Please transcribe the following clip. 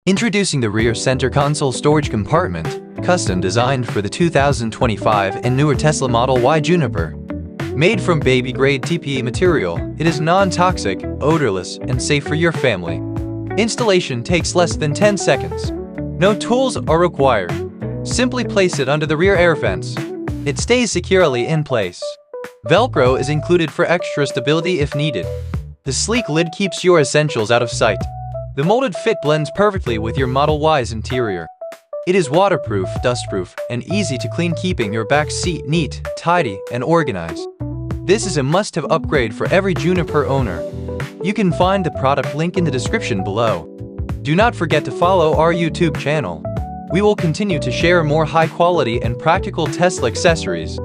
Introducing the rear center console storage compartment, custom designed for the 2025 and newer Tesla Model Y Juniper. Made from baby-grade TPE material, it is non-toxic, odorless, and safe for your family. Installation takes less than 10 seconds. No tools are required. Simply place it under the rear air vents. It stays securely in place. Velcro is included for extra stability if needed. The sleek lid keeps your essentials out of sight. The molded fit blends perfectly with your Model Y's interior. It is waterproof, dustproof, and easy to clean, keeping your back seat neat, tidy, and organized. This is a must-have upgrade for every Juniper owner. You can find the product link in the description below. Do not forget to follow our YouTube channel. We will continue to share more high-quality and practical Tesla accessories.